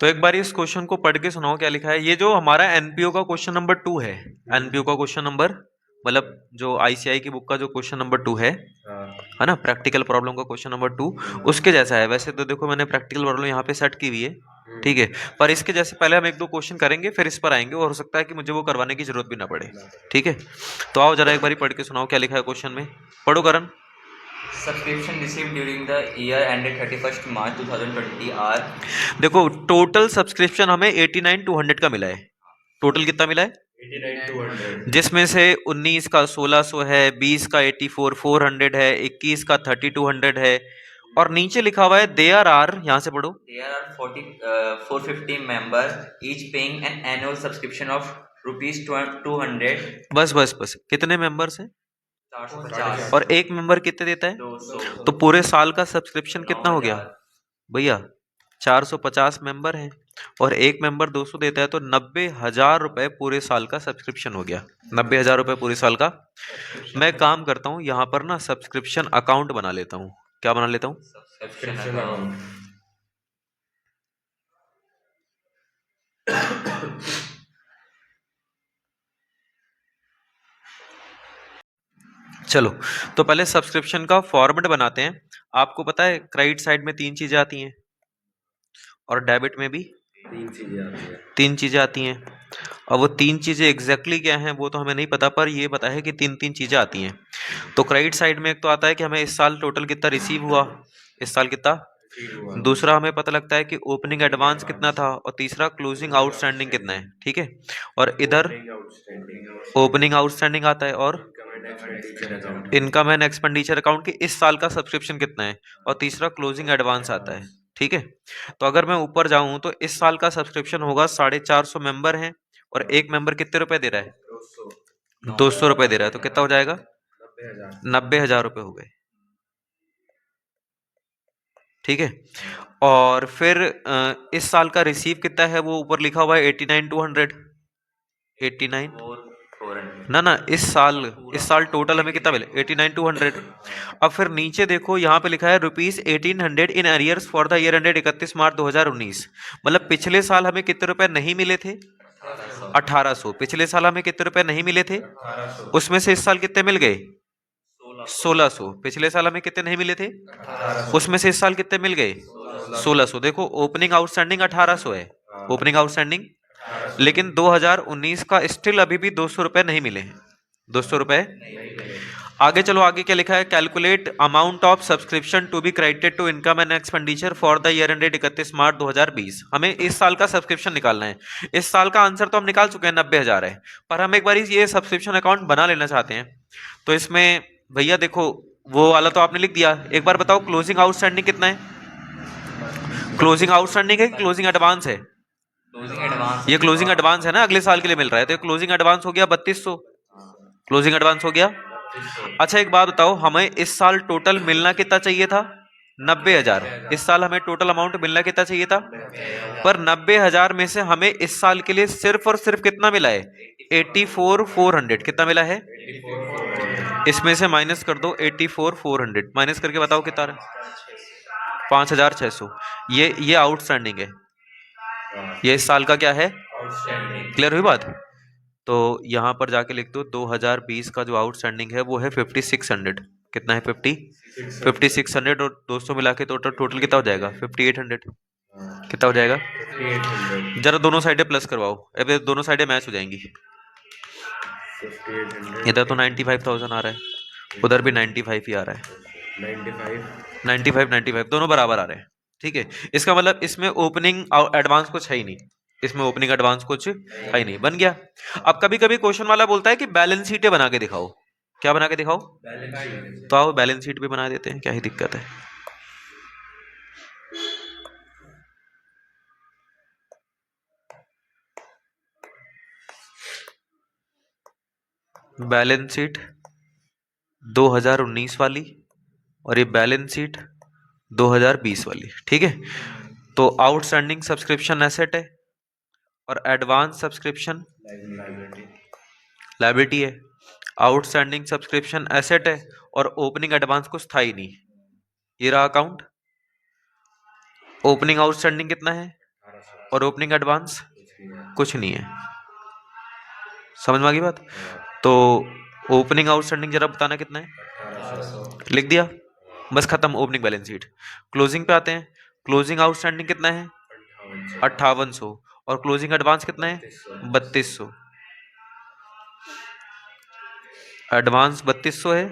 तो एक बार इस क्वेश्चन को पढ़ के सुनाओ क्या लिखा है। ये जो हमारा एनपीओ का क्वेश्चन नंबर 2 है, एनपीओ का क्वेश्चन नंबर मतलब जो आईसीआई की बुक का जो क्वेश्चन नंबर 2 है ना, प्रैक्टिकल प्रॉब्लम का क्वेश्चन नंबर 2 उसके जैसा है। वैसे तो देखो मैंने प्रैक्टिकल प्रॉब्लम यहाँ पे सेट की हुई है, ठीक है, पर इसके जैसे पहले हम एक दो क्वेश्चन करेंगे फिर इस पर आएंगे, और हो सकता है कि मुझे वो करवाने की जरूरत भी ना पड़े, ठीक है। तो आओ जरा एक बार पढ़ के सुनाओ क्या लिखा है क्वेश्चन में। पढ़ो करण। Subscription received during the year ended 31st March 2020 are। देखो टोटल सब्सक्रिप्शन हमें 89 200 का मिला है। टोटल कितना मिला है? 89 जिसमें से 19 का 1600 है, 20 का 84 400 है, 21 का 3200 है, और नीचे लिखा हुआ है देयर आर, यहां से पढ़ो, There are 450 members, each paying an annual subscription of rupees 200। बस बस बस कितने मेंबर्स हैं? 450 और एक मेंबर कितने देता है? 200। तो पूरे साल का सब्सक्रिप्शन कितना हो गया 9000। भैया? 450 मेंबर हैं और एक मेंबर 200 देता है, तो 90,000 रुपए पूरे साल का सब्सक्रिप्शन हो गया। 90,000 रुपए पूरे साल का। मैं काम करता हूँ यहाँ पर ना, सब्सक्रिप्शन अकाउंट बना लेता हूँ। क्या बना लेता हूँ? Subscription account। चलो तो पहले सब्सक्रिप्शन का फॉर्मेट बनाते हैं। आपको पता है क्रेडिट साइड में 3 चीजें आती हैं और डेबिट में भी 3 चीजें आती हैं। 3 चीजें आती हैं। अब वो 3 चीजें एग्जैक्टली क्या हैं वो तो हमें नहीं पता, पर ये पता है कि 3 चीजें आती हैं। तो क्रेडिट साइड में एक तो आता है कि हमें इस साल टोटल कितना रिसीव हुआ, इस साल कितना। दूसरा हमें पता लगता है कि ओपनिंग एडवांस कितना था, और तीसरा क्लोजिंग आउटस्टैंडिंग कितना है, ठीक है। और इधर ओपनिंग आउटस्टैंडिंग आता है और इनकम एंड एक्सपेंडिचर अकाउंट की इस साल का सब्सक्रिप्शन कितना है, और तीसरा क्लोजिंग एडवांस आता है, ठीक है। तो अगर मैं ऊपर जाऊं तो इस साल का सब्सक्रिप्शन होगा 450 मेंबर हैं, और एक मेंबर कितने रुपए दे रहा है? 200 रुपए दे रहा है, तो कितना हो जाएगा? 90,000 रुपए हो गए, ठीक है। और फिर इस साल का रिसीव कितना है वो ऊपर लिखा हुआ है 89 200। 89 ना ना, इस साल टोटल हमें कितना मिले? 89 200। अब फिर नीचे देखो यहाँ पे लिखा है rupees 1800 in arrears for the year ended 31 मार्च 2019। मतलब पिछले साल हमें कितने रुपए नहीं मिले थे? 1800। पिछले साल हमें कितने रुपए नहीं मिले थे? उसमें से इस साल कितने मिल गए? 1600। पिछले साल हमें कितने नहीं मिले थे? उसमें से इस साल कितने मिल गए? 1600। देखो ओपनिंग आउटस्टैंडिंग 1800 है, ओपनिंग आउटस्टैंडिंग, लेकिन 2019 का स्टिल अभी भी 200 रुपए नहीं मिले हैं। 200 रुपए। आगे चलो, आगे क्या लिखा है? Calculate amount of subscription to be credited to income and expenditure for the year ended 31 March 2020। हमें इस साल का सब्सक्रिप्शन निकालना है। इस साल का आंसर तो हम निकाल चुके हैं, 90,000 है, पर हम एक बार ये सब्सक्रिप्शन अकाउंट बना लेना चाहते हैं। तो इसमें भैया देखो वो वाला तो आपने लिख दिया, एक बार बताओ क्लोजिंग आउटस्टैंडिंग कितना है? क्लोजिंग आउटस्टैंडिंग है कि क्लोजिंग एडवांस है? Closing advance. ये क्लोजिंग एडवांस है ना, अगले साल के लिए मिल रहा है, तो क्लोजिंग एडवांस हो गया 3200। क्लोजिंग एडवांस हो गया। अच्छा एक बात बताओ, हमें इस साल टोटल मिलना कितना चाहिए था? 90,000। इस साल हमें टोटल अमाउंट मिलना कितना चाहिए था? पर 90,000 में से हमें इस साल के लिए सिर्फ और सिर्फ कितना मिला है? 84 400। कितना मिला है? इसमें से माइनस कर दो 84 400, माइनस करके बताओ कितना रहा? 5,600। ये आउटस्टैंडिंग है, ये इस साल का क्या है? क्लियर हुई बात? तो यहां पर जाके लिख दो 2020 का जो आउटस्टैंडिंग है वो है 5600। कितना है? 5600 और 200 मिला के टोटल कितना हो जाएगा? 5800। कितना हो जाएगा? 5800। जरा दोनों साइडें प्लस करवाओ, अब दोनों साइडें मैच हो जाएंगी। 5800 इधर तो 95,000 आ रहा है, उधर भी 95 ही आ रहा है। 95 95 दोनों बराबर आ रहे हैं, ठीक है। इसका मतलब इसमें ओपनिंग एडवांस कुछ है ही नहीं, इसमें ओपनिंग एडवांस कुछ है ही नहीं, बन गया। अब कभी कभी क्वेश्चन वाला बोलता है कि बैलेंस शीटें बना के दिखाओ। क्या बना के दिखाओ? तो आओ बैलेंस शीट भी बना देते हैं, क्या ही दिक्कत है। बैलेंस शीट 2019 वाली और ये बैलेंस शीट 2020 वाली, ठीक है। तो आउटस्टैंडिंग सब्सक्रिप्शन एसेट है और एडवांस सब्सक्रिप्शन लायबिलिटी है। आउटस्टैंडिंग सब्सक्रिप्शन एसेट है और ओपनिंग एडवांस कुछ था ही नहीं। ये रहा अकाउंट। ओपनिंग आउटस्टैंडिंग कितना है? और ओपनिंग एडवांस कुछ नहीं है। कुछ नहीं है। समझ में आ गई बात? तो ओपनिंग आउटस्टैंडिंग जरा बताना कितना है, 1800। लिख दिया, बस खत्म ओपनिंग बैलेंस शीट। क्लोजिंग पे आते हैं, क्लोजिंग आउटस्टैंडिंग कितना है 5800। 5800 और क्लोजिंग एडवांस कितना है 3200। एडवांस 3200 है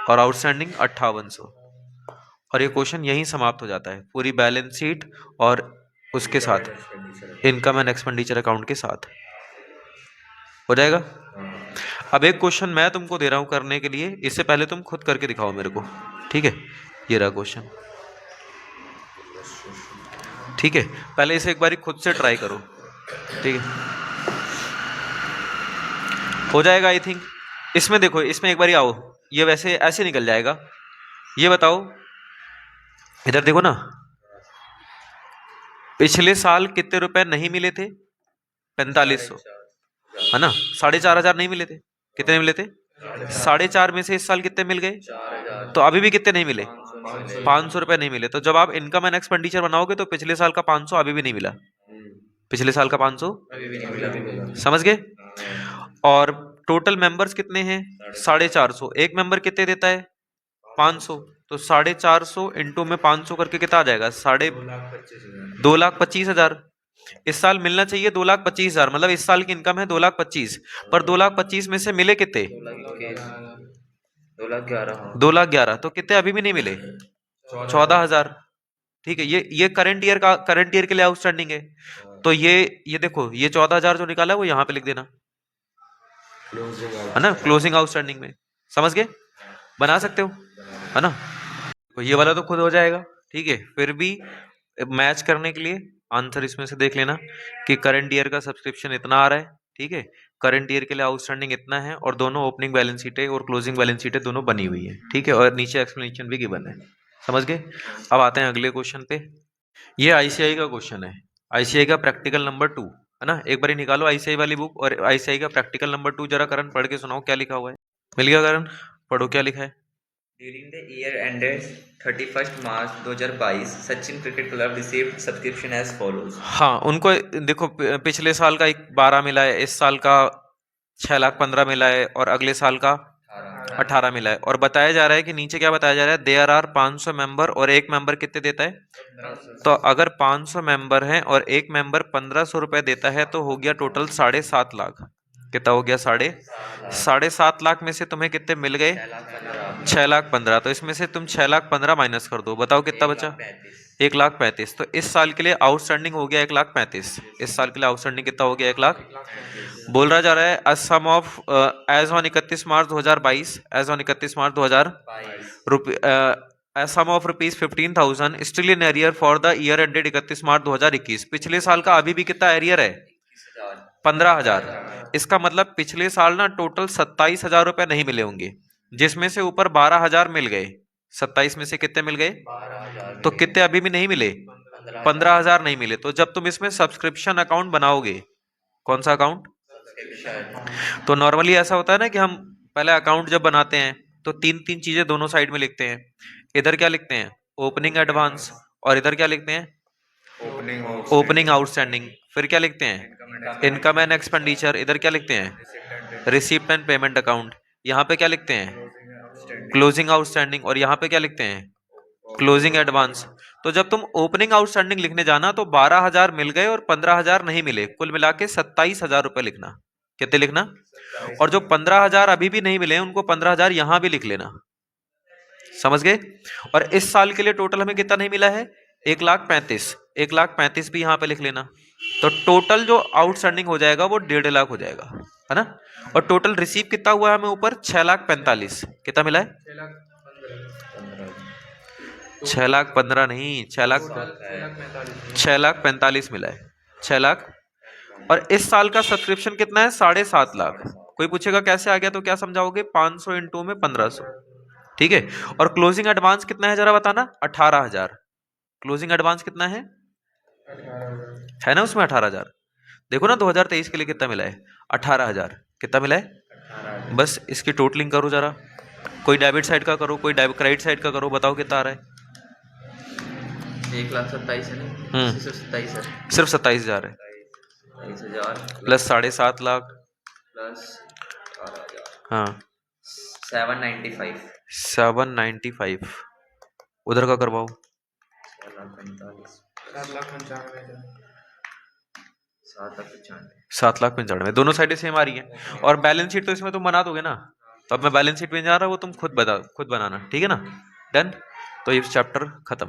और आउटस्टैंडिंग 5800 और ये क्वेश्चन यहीं समाप्त हो जाता है, पूरी बैलेंस शीट और उसके साथ इनकम एंड एक्सपेंडिचर अकाउंट के साथ हो जाएगा। अब एक क्वेश्चन मैं तुमको दे रहा हूं करने के लिए, इससे पहले तुम खुद करके दिखाओ मेरे को, ठीक है? ये रहा क्वेश्चन, ठीक है? पहले इसे एक बारी खुद से ट्राई करो, ठीक है? हो जाएगा आई थिंक। इसमें देखो, इसमें एक बारी आओ, ये वैसे ऐसे निकल जाएगा। ये बताओ, इधर देखो ना, पिछले साल कितने रुपए नहीं मिले थे 4500, है ना? 4500 नहीं मिले थे, कितने मिले थे 4.5 में से इस साल कितने मिल गए? तो अभी भी कितने नहीं मिले 500 रुपए नहीं मिले। तो जब आप इनकम एंड एक्सपेंडिचर बनाओगे तो पिछले साल का 500 अभी भी नहीं मिला, पिछले साल का 500 समझ गए? और टोटल मेंबर्स कितने हैं 450, एक मेंबर कितने देता है 500, तो 450 इंटू में 500 करके कितना आ जाएगा 2,25,000। इस साल मिलना चाहिए 2,25,000, मतलब इस साल की इनकम है 2,25,000, पर 2,25,000 में से मिले कितने 2,11,000, तो कितने अभी भी नहीं मिले 14,000। ठीक है, ये करंट ईयर के लिए आउटस्टैंडिंग है। तो ये देखो, ये 14,000 जो निकाला है वो यहाँ पे लिख देना, है ना, क्लोजिंग आउटस्टैंडिंग में। समझ गए? बना सकते हो, है ना? तो ये वाला तो खुद हो जाएगा, ठीक है? फिर भी मैच करने के लिए आंसर इसमें से देख लेना कि करंट ईयर का सब्सक्रिप्शन इतना आ रहा है, ठीक है? करंट ईयर के लिए आउटस्टैंडिंग इतना है और दोनों ओपनिंग बैलेंस शीटें और क्लोजिंग बैलेंस शीटें दोनों बनी हुई है, ठीक है? और नीचे एक्सप्लेनेशन भी गिवन है। समझ गए? अब आते हैं अगले क्वेश्चन पे। ये आईसीआई का क्वेश्चन है, आईसीआई का प्रैक्टिकल नंबर 2, है ना? एक बार निकालो आईसीआई वाली बुक और आईसीआई का प्रैक्टिकल नंबर 2 जरा करण पढ़ के सुनाओ क्या लिखा हुआ है। मिल गया करण? पढ़ो क्या लिखा है। During the year ended 31st March 2022, Sachin Cricket Club received subscription as follows. हाँ, उनको देखो पिछले साल का 12 मिला है, इस साल का 6,15,000 मिला है और अगले साल का 18 मिला है। और बताया जा रहा है कि नीचे क्या बताया जा रहा है, देयर आर 500 मेंबर और एक मेंबर कितने देता है, तो अगर 500 मेंबर हैं और एक मेंबर 1,500 रुपए देता है तो हो गया टोटल 7.5 लाख। कितना हो गया 7.5 लाख में से तुम्हें कितने मिल गए 6,15,000, तो इसमें से तुम 6,15,000 माइनस कर दो, बताओ कितना बचा 1,35,000। तो इस साल के लिए आउटस्टैंडिंग हो गया 1,35,000। इस साल के लिए आउटस्टैंडिंग कितना हो गया 1,00,000। बोल रहा जा रहा है sum of as on 31 March 2022, as on 31 March 2022 sum of ₹15,000 still in arrear for the year ended 31 March 2021। पिछले साल का अभी भी कितना एरियर है 15,000। इसका मतलब पिछले साल ना टोटल 27,000 रुपए नहीं मिले होंगे, जिसमें से ऊपर 12,000 मिल गए। 27 में से कितने मिल गए, तो कितने अभी भी नहीं मिले 15,000 नहीं मिले। तो जब तुम इसमें सब्सक्रिप्शन अकाउंट बनाओगे, कौन सा अकाउंट, तो नॉर्मली ऐसा होता है ना कि हम पहले अकाउंट जब बनाते हैं तो तीन चीजें दोनों साइड में लिखते हैं। इधर क्या लिखते हैं ओपनिंग एडवांस, और इधर क्या लिखते हैं ओपनिंग आउटस्टैंडिंग। फिर क्या लिखते हैं इनकम एंड एक्सपेंडिचर। इधर क्या लिखते हैं रिसीप्ट एंड पेमेंट अकाउंट। यहाँ पे क्या लिखते हैं क्लोजिंग आउटस्टैंडिंग, और यहाँ पे क्या लिखते हैं क्लोजिंग एडवांस। तो जब तुम ओपनिंग आउटस्टैंडिंग लिखने जाना तो 12,000 मिल गए और 15,000 नहीं मिले, कुल मिला के 27,000 रुपए लिखना। कितने लिखना, और जो 15,000 अभी भी नहीं मिले उनको 15,000 यहां भी लिख लेना। समझ गए? और इस साल के लिए टोटल हमें कितना नहीं मिला है 1,35,000, 1,35,000 भी यहां पे लिख लेना। तो टोटल जो आउटस्टैंडिंग हो जाएगा वो 1.5 लाख हो जाएगा, है ना? और टोटल रिसीव कितना हुआ है हमें ऊपर 6,45,000। कितना मिला है 6,15,000 नहीं, 6,45,000 मिला है, 6 लाख। और इस साल का सब्सक्रिप्शन कितना है 7.5 लाख। कोई पूछेगा कैसे आ गया तो क्या समझाओगे 500 इंटू में 1,500, ठीक है? और क्लोजिंग एडवांस कितना है जरा बताना 18,000। क्लोजिंग एडवांस कितना है ना उसमें 18,000। देखो ना 2023 के लिए कितना मिला है 18,000। कितना मिला है, बस इसकी टोटलिंग करो जरा, कोई डेबिट साइड का करो कोई क्रेडिट साइड का करो, बताओ कितना आ रहा है। 1,27,000 है ना, हम्म। सिर्फ 27 है, सिर्फ 27,000 है 27,000 प्लस 7.5 लाख। प्लस 18,000, हाँ 795, 795 उधर का करवाओ। 4,45,000, 7,95,000, 7,95,000 दोनों साइडें सेम आ रही है। और बैलेंस शीट तो इसमें तुम बना दोगे ना, तो अब मैं बैलेंस शीट में जा रहा हूँ, वो तुम खुद बनाना, ठीक है ना। डन। तो ये चैप्टर खत्म।